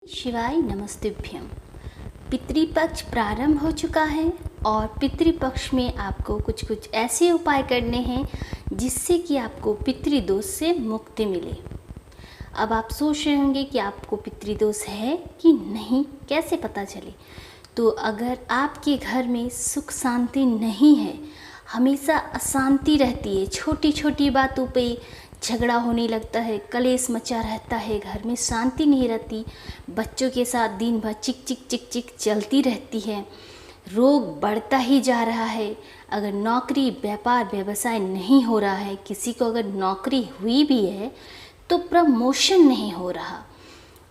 शिवाय नमस्तुभ्यम। पितृपक्ष प्रारंभ हो चुका है और पितृपक्ष में आपको कुछ कुछ ऐसे उपाय करने हैं जिससे कि आपको पितृदोष से मुक्ति मिले। अब आप सोच रहे होंगे कि आपको पितृदोष है कि नहीं, कैसे पता चले। तो अगर आपके घर में सुख शांति नहीं है, हमेशा अशांति रहती है, छोटी छोटी बातों पे झगड़ा होने लगता है, कलेश मचा रहता है, घर में शांति नहीं रहती, बच्चों के साथ दिन भर चिक चिक चिक चिक चलती रहती है, रोग बढ़ता ही जा रहा है, अगर नौकरी व्यापार व्यवसाय नहीं हो रहा है, किसी को अगर नौकरी हुई भी है तो प्रमोशन नहीं हो रहा,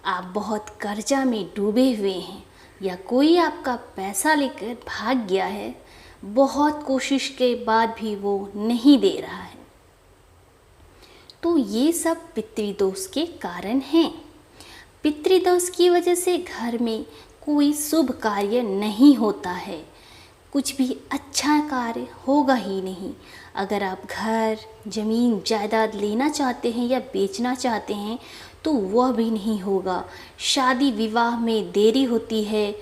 आप बहुत कर्जा में डूबे हुए हैं या कोई आपका पैसा लेकर भाग गया है, बहुत कोशिश के बाद भी वो नहीं दे रहा है, तो ये सब पितृदोष के कारण हैं। पितृदोष की वजह से घर में कोई शुभ कार्य नहीं होता है, कुछ भी अच्छा कार्य होगा ही नहीं। अगर आप घर जमीन जायदाद लेना चाहते हैं या बेचना चाहते हैं तो वह भी नहीं होगा, शादी विवाह में देरी होती है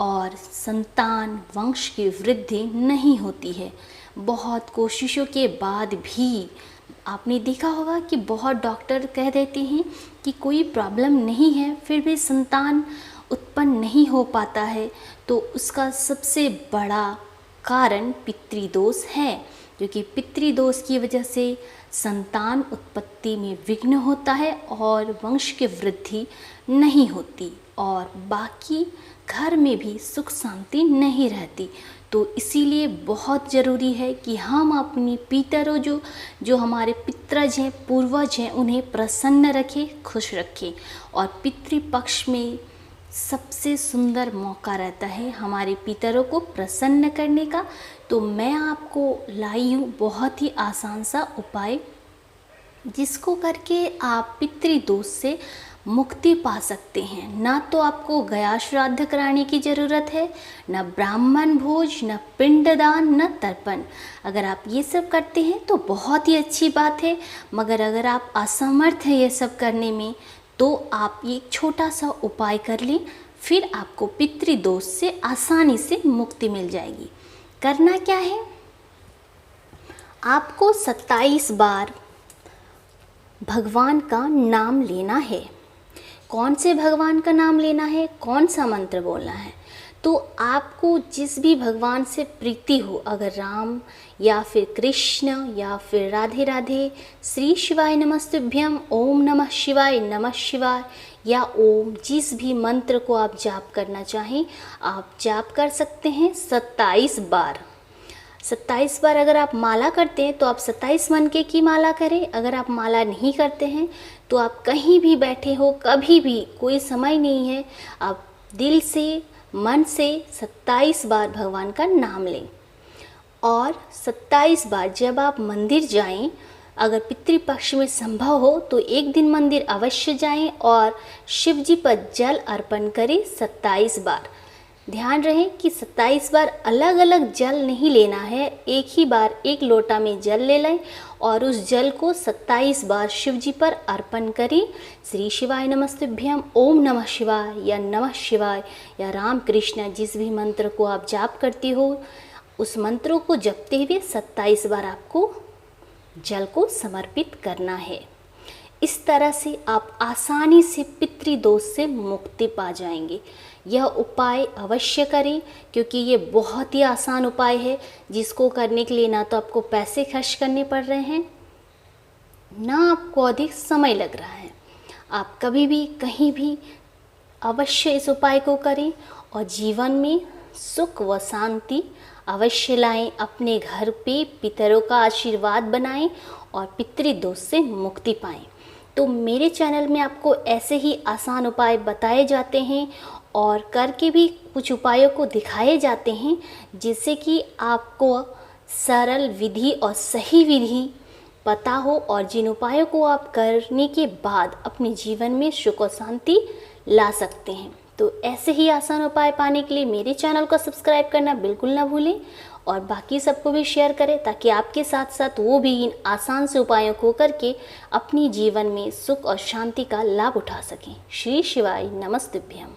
और संतान वंश की वृद्धि नहीं होती है। बहुत कोशिशों के बाद भी आपने देखा होगा कि बहुत डॉक्टर कह देते हैं कि कोई प्रॉब्लम नहीं है, फिर भी संतान उत्पन्न नहीं हो पाता है, तो उसका सबसे बड़ा कारण पितृदोष है, क्योंकि पितृदोष की वजह से संतान उत्पत्ति में विघ्न होता है और वंश की वृद्धि नहीं होती और बाकी घर में भी सुख शांति नहीं रहती। तो इसीलिए बहुत ज़रूरी है कि हम अपनी पितरों जो हमारे पितृज हैं, पूर्वज हैं, उन्हें प्रसन्न रखें, खुश रखें। और पितृपक्ष में सबसे सुंदर मौका रहता है हमारे पितरों को प्रसन्न करने का। तो मैं आपको लाई हूँ बहुत ही आसान सा उपाय, जिसको करके आप पितृदोष से मुक्ति पा सकते हैं। ना तो आपको गया श्राद्ध कराने की ज़रूरत है, न ब्राह्मण भोज, न पिंडदान, न तर्पण। अगर आप ये सब करते हैं तो बहुत ही अच्छी बात है, मगर अगर आप असमर्थ हैं ये सब करने में तो आप ये छोटा सा उपाय कर लें, फिर आपको पितृदोष से आसानी से मुक्ति मिल जाएगी। करना क्या है, आपको 27 बार भगवान का नाम लेना है। कौन से भगवान का नाम लेना है, कौन सा मंत्र बोलना है, तो आपको जिस भी भगवान से प्रीति हो, अगर राम या फिर कृष्ण या फिर राधे राधे, श्री शिवाय नमस्तुभ्यम, ओम नमः शिवाय या ओम, जिस भी मंत्र को आप जाप करना चाहें आप जाप कर सकते हैं 27 बार। 27 बार अगर आप माला करते हैं तो आप 27 मनके की माला करें। अगर आप माला नहीं करते हैं तो आप कहीं भी बैठे हो, कभी भी, कोई समय नहीं है, आप दिल से मन से 27 बार भगवान का नाम लें। और 27 बार जब आप मंदिर जाएं, अगर पितृपक्ष में संभव हो तो एक दिन मंदिर अवश्य जाएं और शिव जी पर जल अर्पण करें 27 बार। ध्यान रहे कि 27 बार अलग अलग जल नहीं लेना है, एक ही बार एक लोटा में जल ले लें और उस जल को 27 बार शिव जी पर अर्पण करें। श्री शिवाय नमस्तुभ्यम, ओम नमः शिवाय या राम कृष्ण, जिस भी मंत्र को आप जाप करती हो उस मंत्रों को जपते हुए 27 बार आपको जल को समर्पित करना है। इस तरह से आप आसानी से पितृदोष से मुक्ति पा जाएंगे। यह उपाय अवश्य करें, क्योंकि ये बहुत ही आसान उपाय है, जिसको करने के लिए ना तो आपको पैसे खर्च करने पड़ रहे हैं, ना आपको अधिक समय लग रहा है। आप कभी भी कहीं भी अवश्य इस उपाय को करें और जीवन में सुख व शांति अवश्य लाएं। अपने घर पे पितरों का आशीर्वाद बनाएं और पितृदोष से मुक्ति पाएं। तो मेरे चैनल में आपको ऐसे ही आसान उपाय बताए जाते हैं और करके भी कुछ उपायों को दिखाए जाते हैं, जिससे कि आपको सरल विधि और सही विधि पता हो और जिन उपायों को आप करने के बाद अपने जीवन में सुख और शांति ला सकते हैं। तो ऐसे ही आसान उपाय पाने के लिए मेरे चैनल को सब्सक्राइब करना बिल्कुल ना भूलें और बाकी सबको भी शेयर करें, ताकि आपके साथ साथ वो भी इन आसान से उपायों को करके अपनी जीवन में सुख और शांति का लाभ उठा सकें। श्री शिवाय नमस्तुभ्यम।